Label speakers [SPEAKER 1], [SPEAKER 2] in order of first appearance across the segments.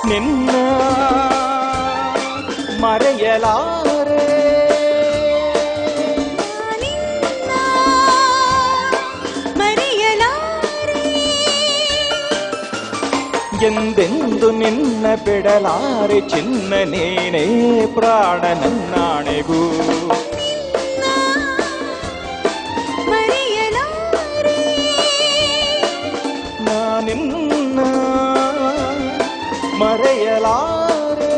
[SPEAKER 1] ನಿನ್ನ ಮರೆಯಲಾರೆ ಎಂದೆಂದು ನಿನ್ನ ಬಿಡಲಾರೆ ಚಿನ್ನ ನೀನೇ ಪ್ರಾಣ ನನ್ನಾಣೆಗೂ ನಾನಿನ್ನ ಮರೆಯಲಾರೆ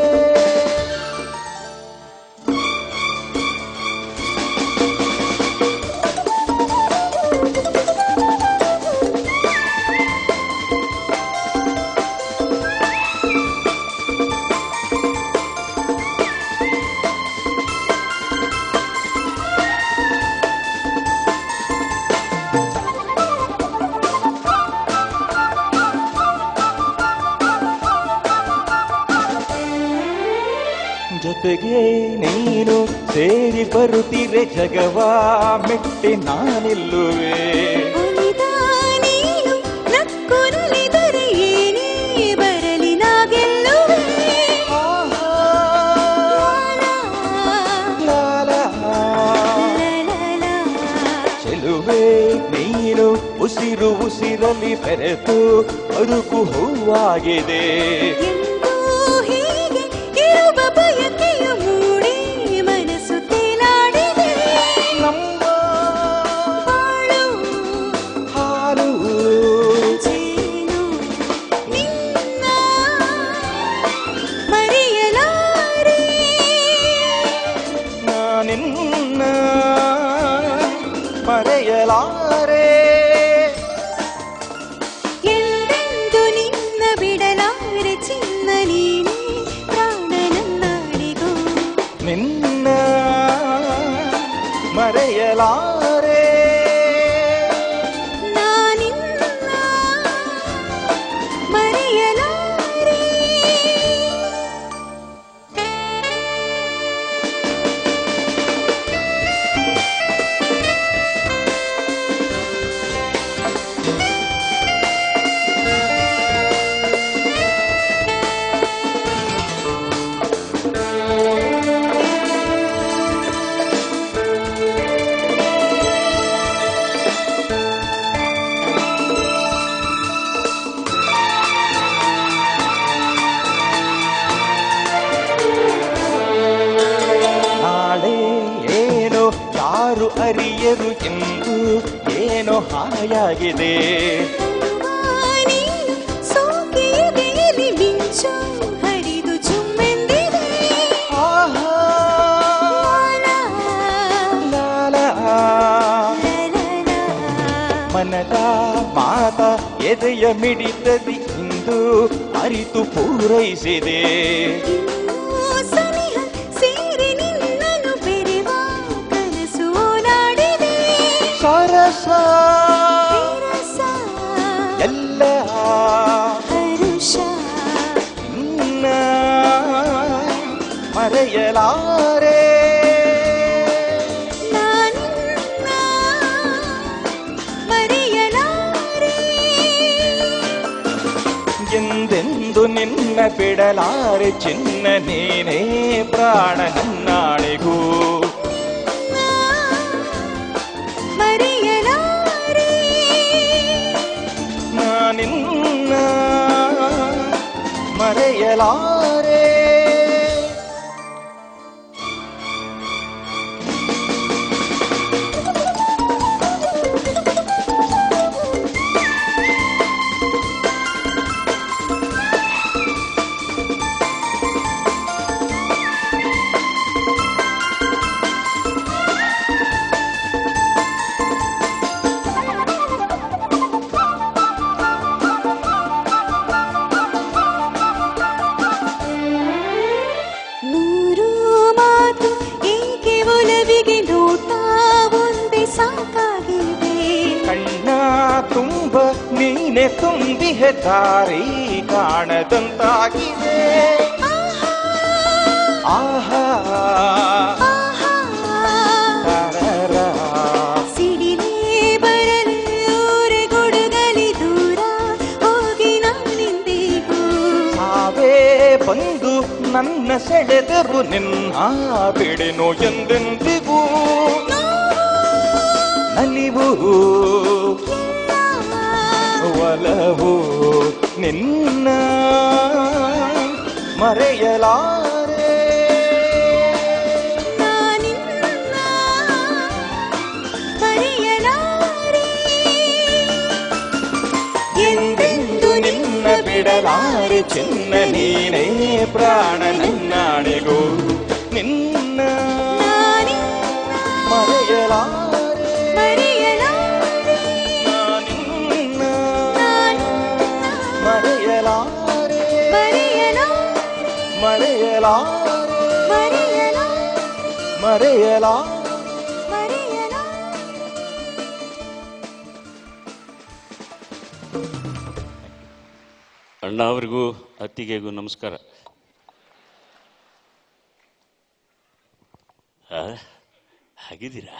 [SPEAKER 1] ಜೊತೆಗೆ ನೀನು ಸೇರಿ ಬರುತ್ತಿರೆ ಜಗವಾ ಮೆಟ್ಟಿ ನಾನಿಲ್ಲುವೆ
[SPEAKER 2] ಬರಲಿ ನಾಗೆಲ್ಲುವೆ
[SPEAKER 1] ಚೆಲುವೆ ನೀನು ಉಸಿರು ಉಸಿರಲ್ಲಿ ಬೆರೆತು ಬದುಕು ಹೂವಾಗಿದೆ
[SPEAKER 2] ಬಯಕೆಯು ಮೂಡಿ ಮನಸ್ಸು ತೇಲಾಡಿದೆ
[SPEAKER 1] ನಮ್ಮ ಹಾಲು
[SPEAKER 2] ಜೇನು ನಿನ್ನ ಮರೆಯಲಾರೆ
[SPEAKER 1] ನಾನಿನ್ನ ಮರೆಯಲಾರೆ
[SPEAKER 2] ಎಂದೆಂದು ನಿನ್ನ ಬಿಡಲಾರೆ ಚಿನ್ನ ನೀನೇ
[SPEAKER 1] ನಿನ್ನ ಮರೆಯಲಾರೆ
[SPEAKER 2] ನಾನಿನ್ನ ಮರೆಯಲಾರೆ
[SPEAKER 1] ಯಾರು ಅರಿಯರು ಎಂದು ಏನೋ ಹಾಯಾಗಿದೆ
[SPEAKER 2] ಸೋಕೆಯಲ್ಲಿ ಮಿಂಚು ಹರಿದು ಚುಮ್ಮೆಂದಿದೆ
[SPEAKER 1] ಮನದ ಮಾತ ಎದೆಯ ಮಿಡಿತದಿ ಇಂದು ಅರಿತು ಪೂರೈಸಿದೆ ಸರಸ ಎಲ್ಲ
[SPEAKER 2] ಹರುಷ
[SPEAKER 1] ನಿನ್ನ ಮರೆಯಲಾರೆ
[SPEAKER 2] ನಾನಿನ್ನ ಮರೆಯಲಾರೆ
[SPEAKER 1] ಎಂದೆಂದು ನಿನ್ನ ಬಿಡಲಾರೆ ಚಿನ್ನ ನೀನೇ ಪ್ರಾಣ ನನ್ನಾಣೆಗೂ ನಾನಿನ್ನ ಮರೆಯಲಾರೆ ತುಂಬ ನೀನೆ ತುಂಬಿಹೆ ದಾರಿ ಕಾಣದಂತಾಗಿದೆ ಆಹಾ
[SPEAKER 2] ಸಿಡಿಲೇ ಬರಲು ಊರೆಗೊಡುಗಲಿ ದೂರ ಹೋಗಿ ನಾನಿಂದಿಗೂ
[SPEAKER 1] ಸಾವೇ ಬಂದು ನನ್ನ ಸೆಳೆದರು ನಿನ್ನ ಬಿಡೆನು ಎಂದೆಂದಿಗೂ ನಲಿವು ಒಲವು ನಿನ್ನ ಮರೆಯಲಾರೆ ಎಂದೆಂದು ನಿನ್ನ ಬಿಡಲಾರೆ ಚಿನ್ನ ನೀನೇ ಪ್ರಾಣ ನನ್ನಾಣೆಗೂ ನಿನ್ನ ಮರೆಯಲಾರೆ ನಿನ್ನ ಮರೆಯಲಾರೆ ಮರೆಯಲಾರೆ
[SPEAKER 3] ಅಣ್ಣ ಅವರಿಗೂ ಅತ್ತಿಗೆಗೂ ನಮಸ್ಕಾರ. ಹಾಗಿದ್ದೀರಾ?